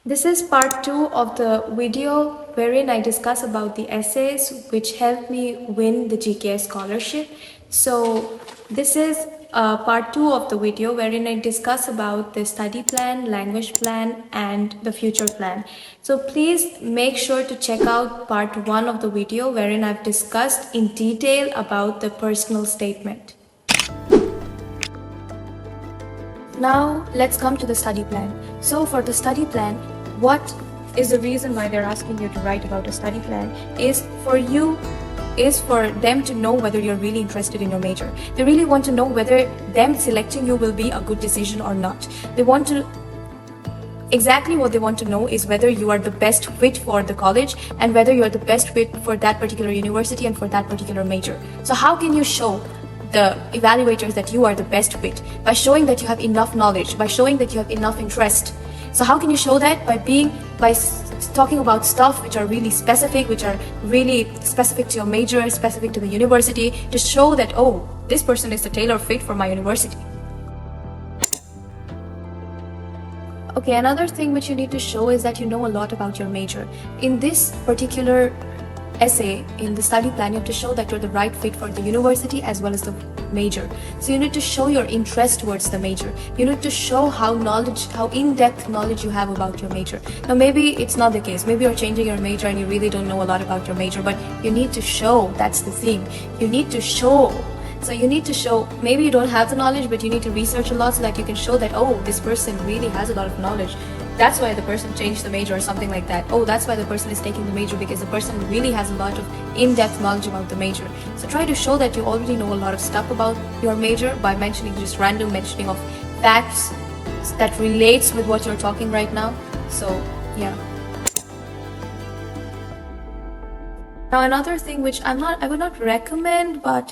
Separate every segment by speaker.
Speaker 1: This is part 2 of the video wherein I discuss about the essays which helped me win the GKS scholarship. So this is part 2 of the video wherein I discuss about the study plan, language plan and the future plan. So please make sure to check out part 1 of the video wherein I've discussed in detail about the personal statement. Now let's come to the study plan. So for the study plan, what is the reason why they're asking you to write about a study plan is for them to know whether you're really interested in your major. They really want to know whether them selecting you will be a good decision or not. Exactly what they want to know is whether you are the best fit for the college and whether you are the best fit for that particular university and for that particular major. So how can you show the evaluators that you are the best fit? By showing that you have enough knowledge, by showing that you have enough interest. So how can you show that? By talking about stuff which are really specific to your major, specific to the university, to show that, oh, this person is the tailor fit for my university. Okay, another thing which you need to show is that you know a lot about your major. In this particular essay, in the study plan, you have to show that you're the right fit for the university as well as the major. So you need to show your interest towards the major. You need to show how in-depth knowledge you have about your major. Now maybe it's not the case. Maybe you're changing your major and you really don't know a lot about your major, but you need to show. That's the thing. You need to show. So you need to show, maybe you don't have the knowledge, but you need to research a lot so that you can show that, oh, this person really has a lot of knowledge. That's why the person changed the major or something like that. Oh, that's why the person is taking the major, because the person really has a lot of in-depth knowledge about the major. So try to show that you already know a lot of stuff about your major by mentioning just random mentioning of facts that relates with what you're talking right now. So yeah. Now another thing which I would not recommend, but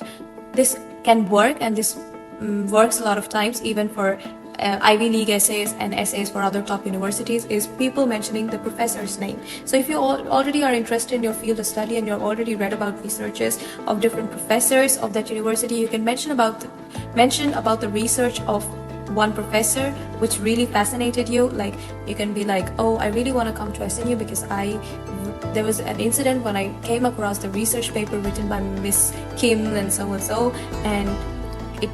Speaker 1: this can work, and this works a lot of times even for Ivy League essays and essays for other top universities, is people mentioning the professor's name. So if you already are interested in your field of study and you've already read about researches of different professors of that university, you can mention about the research of one professor which really fascinated you. Like you can be like, oh, I really want to come to SNU because there was an incident when I came across the research paper written by Miss Kim and so, and it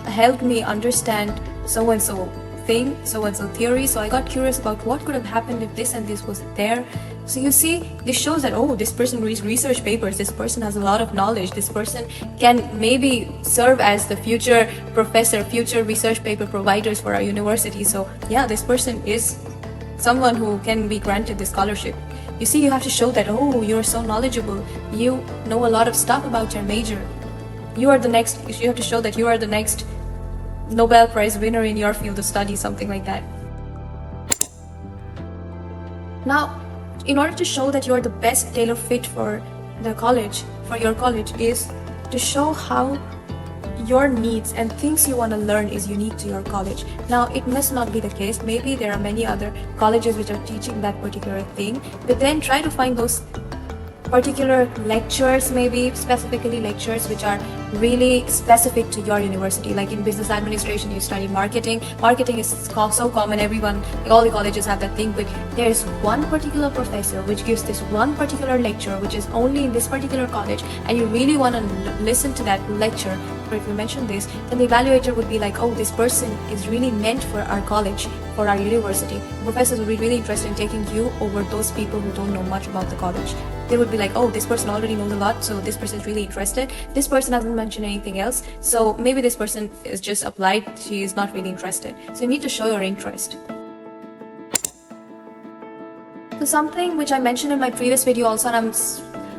Speaker 1: helped me understand so and so thing, so and so theory. So I got curious about what could have happened if this and this was there. So you see, this shows that, oh, this person reads research papers, this person has a lot of knowledge, this person can maybe serve as the future professor, future research paper providers for our university. So yeah, this person is someone who can be granted the scholarship. You see, you have to show that, oh, you're so knowledgeable, you know a lot of stuff about your major. You have to show that you are the next Nobel Prize winner in your field of study, something like that. Now, in order to show that you are the best tailor fit for your college, is to show how your needs and things you want to learn is unique to your college. Now, it must not be the case. Maybe there are many other colleges which are teaching that particular thing, but then try to find those particular lectures, maybe specifically lectures which are really specific to your university. Like in business administration, you study marketing. Marketing is so common, all the colleges have that thing, but there's one particular professor which gives this one particular lecture which is only in this particular college, and you really want to listen to that lecture. But if you mention this, then the evaluator would be like, oh, this person is really meant for our college, for our university. Professors would be really interested in taking you over those people who don't know much about the college. They would be like, oh, this person already knows a lot, so this person is really interested. This person hasn't mentioned anything else, so maybe this person is just applied, she is not really interested. So you need to show your interest. So something which I mentioned in my previous video also, and I'm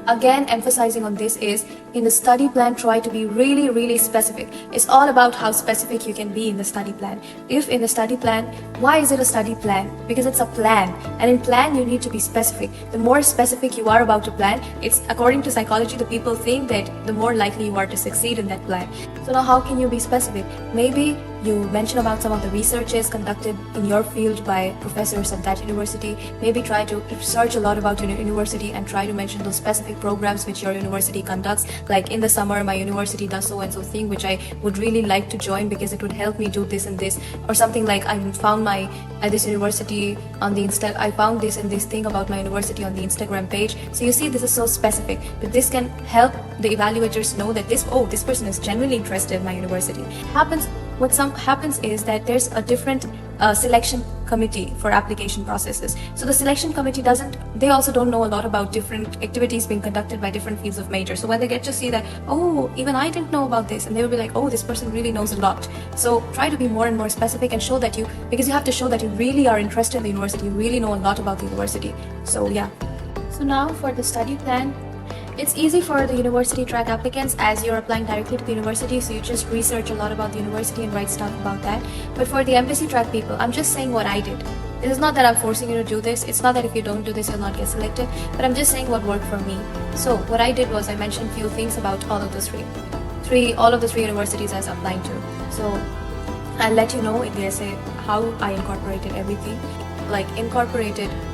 Speaker 1: again emphasizing on this, is in the study plan, try to be really, really specific. It's all about how specific you can be in the study plan. If in the study plan, why is it a study plan? Because it's a plan, and in plan you need to be specific. The more specific you are about a plan, it's according to psychology, the people think that the more likely you are to succeed in that plan. So now how can you be specific? Maybe you mention about some of the researches conducted in your field by professors at that university. Maybe try to research a lot about your university and try to mention those specific programs which your university conducts. Like in the summer, my university does so and so thing which I would really like to join because it would help me do this and this, or something like I found my at this university on the I found this and this thing about my university on the Instagram page. So you see, this is so specific, but this can help the evaluators know that this person is genuinely interested in my university. What happens is that there's a different selection committee for application processes. So the selection committee they also don't know a lot about different activities being conducted by different fields of major. So when they get to see that, oh, even I didn't know about this, and they will be like, oh, this person really knows a lot. So try to be more and more specific and show that because you have to show that you really are interested in the university, you really know a lot about the university. So yeah. So now for the study plan. It's easy for the university track applicants as you're applying directly to the university, so you just research a lot about the university and write stuff about that. But for the embassy track people, I'm just saying what I did. It is not that I'm forcing you to do this. It's not that if you don't do this, you'll not get selected. But I'm just saying what worked for me. So what I did was I mentioned few things about all of the three universities I was applying to. So I'll let you know in the essay how I incorporated everything.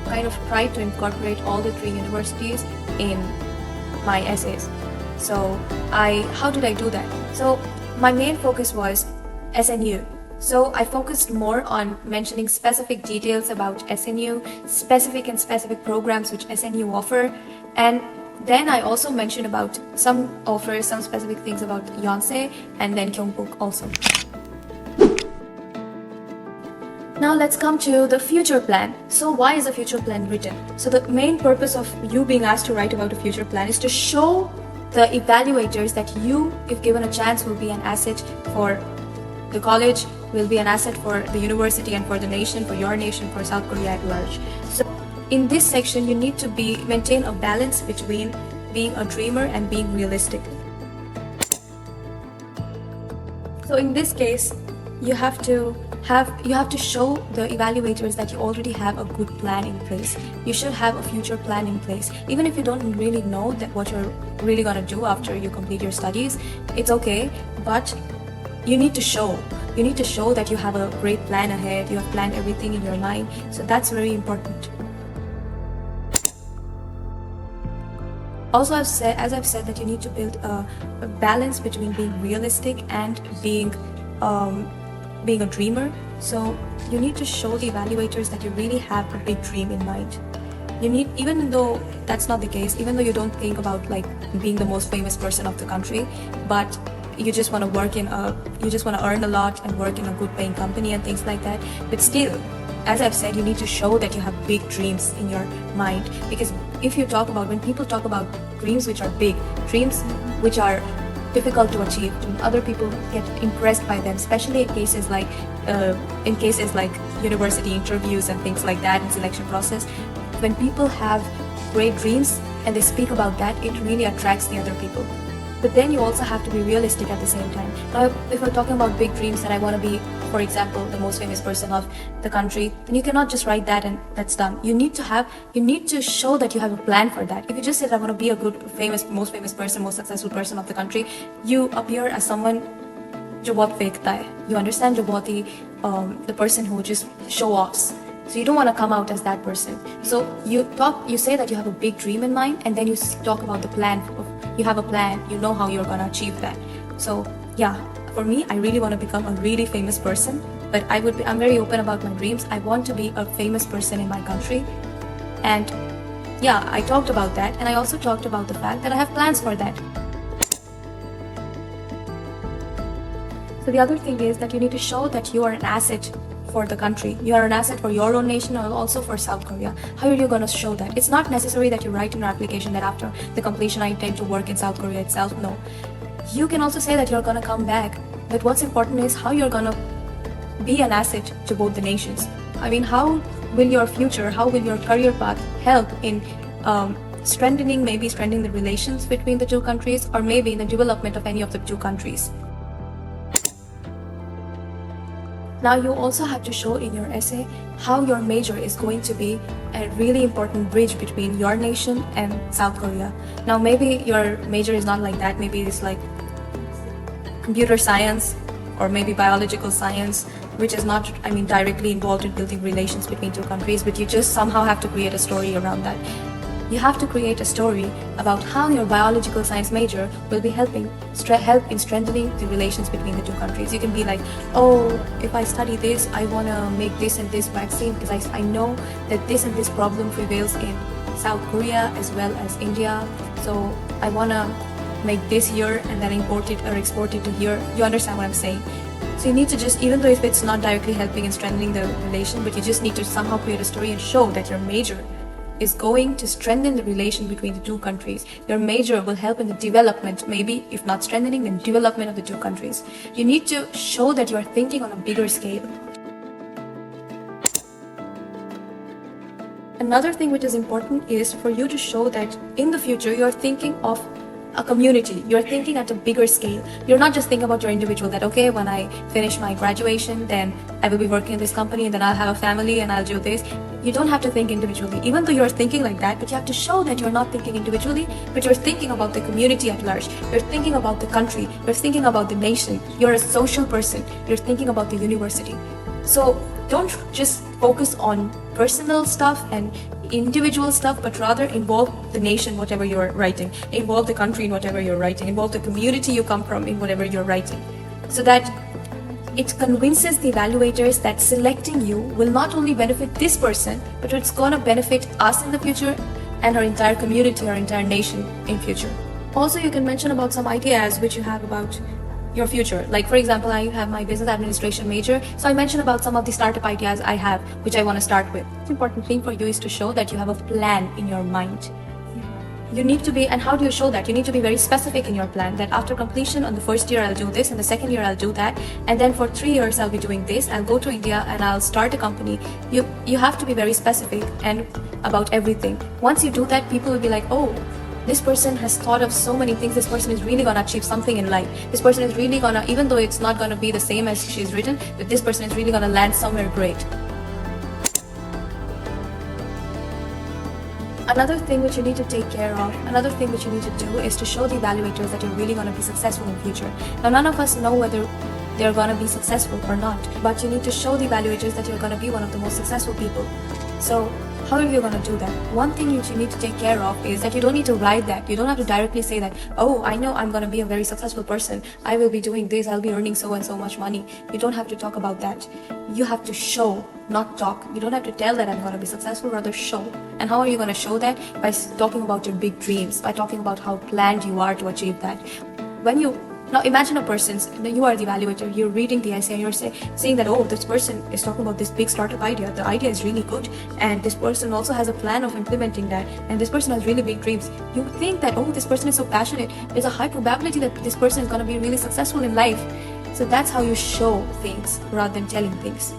Speaker 1: Kind of tried to incorporate all the three universities in my essays. So how did I do that? So my main focus was SNU. So I focused more on mentioning specific details about SNU, specific programs which SNU offer, and then I also mentioned about some specific things about Yonsei and then Kyungpook also. Now let's come to the future plan. So why is a future plan written? So the main purpose of you being asked to write about a future plan is to show the evaluators that you, if given a chance, will be an asset for the college, will be an asset for the university and for the nation, for your nation, for South Korea at large. So in this section, you need to maintain a balance between being a dreamer and being realistic. So in this case, you have to show the evaluators that you already have a good plan in place. You should have a future plan in place. Even if you don't really know that what you're really gonna do after you complete your studies, it's okay, but you need to show that you have a great plan ahead, you have planned everything in your mind. So that's very important. Also, as I've said that you need to build a balance between being realistic and being a dreamer. So you need to show the evaluators that you really have a big dream in mind. Even though that's not the case, even though you don't think about like being the most famous person of the country, but you just want to earn a lot and work in a good paying company and things like that. But still, as I've said, you need to show that you have big dreams in your mind. Because when people talk about dreams which are big, dreams which are difficult to achieve, other people get impressed by them, especially in cases like university interviews and things like that, and selection process. When people have great dreams and they speak about that, it really attracts the other people. But then you also have to be realistic at the same time. Now, if we're talking about big dreams that I want to be, for example, the most famous person of the country, then you cannot just write that and that's done. You need to show that you have a plan for that. If you just said I want to be a good, most famous person, most successful person of the country, you appear as someone जो बहुत फेंकता है. You understand, जो बहुत ही the person who just show offs. So you don't want to come out as that person. So you say that you have a big dream in mind, and then you talk about the plan. You have a plan, you know how you're gonna achieve that. So yeah, for me, I really want to become a really famous person, but I'm very open about my dreams. I want to be a famous person in my country. And yeah, I talked about that, and I also talked about the fact that I have plans for that. So the other thing is that you need to show that you are an asset for the country. You are an asset for your own nation or also for South Korea. How are you going to show that? It's not necessary that you write in your application that after the completion I intend to work in South Korea itself. No. You can also say that you're going to come back. But what's important is how you're going to be an asset to both the nations. I mean, how will your career path help in strengthening the relations between the two countries, or maybe in the development of any of the two countries? Now you also have to show in your essay how your major is going to be a really important bridge between your nation and South Korea. Now maybe your major is not like that, maybe it's like computer science or maybe biological science, which is not, directly involved in building relations between two countries, but you just somehow have to create a story around that. You have to create a story about how your biological science major will be help in strengthening the relations between the two countries. You can be like, oh, if I study this, I want to make this and this vaccine because I know that this and this problem prevails in South Korea as well as India. So I want to make this here and then import it or export it to here. You understand what I'm saying? So you need to just, even though if it's not directly helping in strengthening the relation, but you just need to somehow create a story and show that your major is going to strengthen the relation between the two countries. Your major will help in the development, maybe if not strengthening, then development of the two countries. You need to show that you are thinking on a bigger scale. Another thing which is important is for you to show that in the future you are thinking of a community. You're thinking at a bigger scale. You're not just thinking about your individual, that okay, when I finish my graduation, then I will be working in this company and then I'll have a family and I'll do this. You don't have to think individually, even though you're thinking like that, but you have to show that you're not thinking individually, but you're thinking about the community at large. You're thinking about the country. You're thinking about the nation. You're a social person. You're thinking about the university. So don't just focus on personal stuff and individual stuff, but rather involve the nation, whatever you're writing, involve the country in whatever you're writing, involve the community you come from in whatever you're writing, so that it convinces the evaluators that selecting you will not only benefit this person, but it's gonna benefit us in the future and our entire community, our entire nation in future. Also, you can mention about some ideas which you have about your future. Like for example, I have my business administration major, so I mentioned about some of the startup ideas I have which I want to start with. The important thing for you is to show that you have a plan in your mind. You need to be, and how do you show that? You need to be very specific in your plan, that after completion on the first year I'll do this, and the second year I'll do that, and then for 3 years I'll be doing this, I'll go to India and I'll start a company. You have to be very specific and about everything. Once you do that, people will be like, oh, this person has thought of so many things. This person is really gonna achieve something in life. This person is really gonna, even though it's not gonna be the same as she's written, but this person is really gonna land somewhere great. Another thing which you need to take care of, another thing which you need to do is to show the evaluators that you're really gonna be successful in future. Now, none of us know whether they're gonna be successful or not, but you need to show the evaluators that you're gonna be one of the most successful people. So how are you going to do that? One thing which you need to take care of is that you don't need to write that. You don't have to directly say that, oh, I know I'm going to be a very successful person. I will be doing this. I'll be earning so and so much money. You don't have to talk about that. You have to show, not talk. You don't have to tell that I'm going to be successful, rather show. And how are you going to show that? By talking about your big dreams, by talking about how planned you are to achieve that. Now imagine a person, you are the evaluator, you're reading the essay and you're saying that, oh, this person is talking about this big startup idea. The idea is really good and this person also has a plan of implementing that, and this person has really big dreams. You think that, oh, this person is so passionate. There's a high probability that this person is going to be really successful in life. So that's how you show things rather than telling things.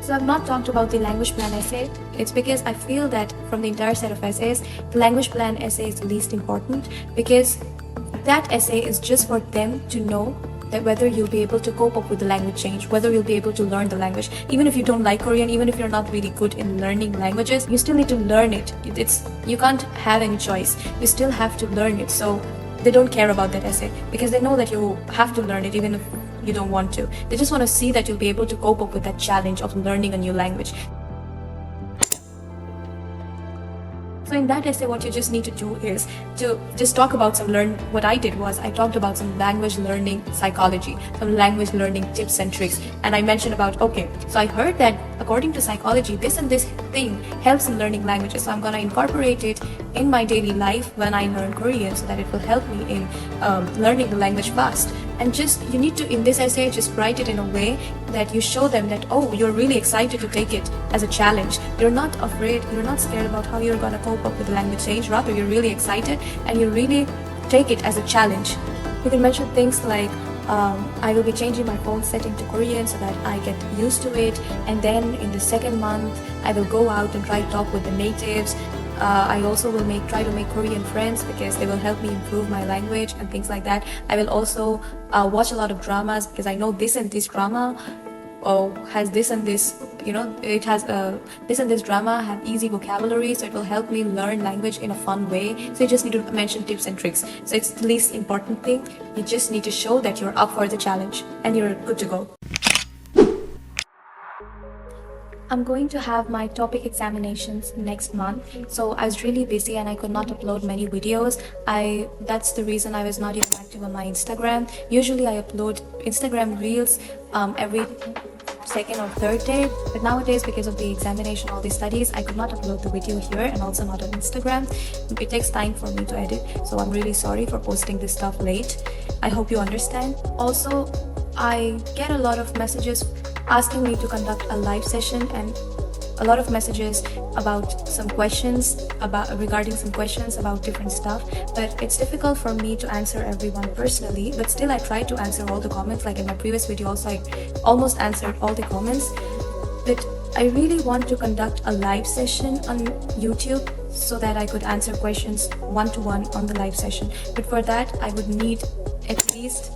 Speaker 1: So I've not talked about the language plan essay. It's because I feel that from the entire set of essays, the language plan essay is the least important, because that essay is just for them to know that whether you'll be able to cope up with the language change, whether you'll be able to learn the language. Even if you don't like Korean, even if you're not really good in learning languages, you still need to learn it. You can't have any choice. You still have to learn it. So they don't care about that essay because they know that you have to learn it even if you don't want to. They just want to see that you'll be able to cope up with that challenge of learning a new language. So in that essay, what you just need to do is to just talk about what I did was I talked about some language learning psychology, some language learning tips and tricks. And I mentioned about, okay, so I heard that according to psychology, this and this thing helps in learning languages. So I'm going to incorporate it in my daily life when I learn Korean so that it will help me in learning the language fast. And you need to, in this essay, just write it in a way that you show them that, oh, you're really excited to take it as a challenge. You're not afraid, you're not scared about how you're going to cope up with the language change. Rather, you're really excited and you really take it as a challenge. You can mention things like, I will be changing my phone setting to Korean so that I get used to it. And then in the second month, I will go out and try to talk with the natives. I also will try to make Korean friends because they will help me improve my language and things like that. I will also watch a lot of dramas because I know this and this drama has this and this, it has this and this drama have easy vocabulary, so it will help me learn language in a fun way. So you just need to mention tips and tricks. So it's the least important thing. You just need to show that you're up for the challenge and you're good to go. I'm going to have my topic examinations next month, so I was really busy and I could not upload many videos. That's the reason I was not even active on my Instagram. Usually I upload Instagram reels every second or third day, but nowadays, because of the examination, all the studies, I could not upload the video here and also not on Instagram. It takes time for me to edit, so I'm really sorry for posting this stuff late. I hope you understand. Also, I get a lot of messages asking me to conduct a live session and a lot of messages about some questions regarding some questions about different stuff, but it's difficult for me to answer everyone personally. But still, I try to answer all the comments. Like in my previous video also, I almost answered all the comments. But I really want to conduct a live session on YouTube so that I could answer questions one-to-one on the live session. But for that, I would need at least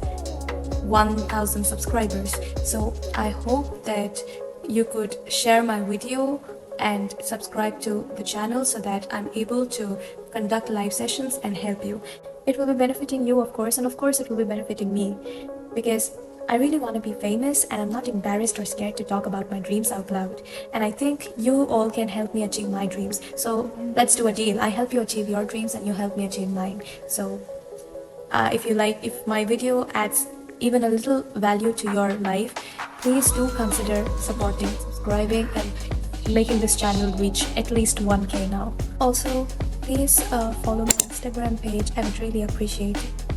Speaker 1: 1,000 subscribers. So I hope that you could share my video and subscribe to the channel so that I'm able to conduct live sessions and help you. It will be benefiting you, of course, and of course it will be benefiting me, because I really want to be famous and I'm not embarrassed or scared to talk about my dreams out loud. And I think you all can help me achieve my dreams. So let's do a deal. I help you achieve your dreams and you help me achieve mine. So if my video adds even a little value to your life, please do consider supporting, subscribing, and making this channel reach at least 1K now. Also, please follow my Instagram page. I would really appreciate it.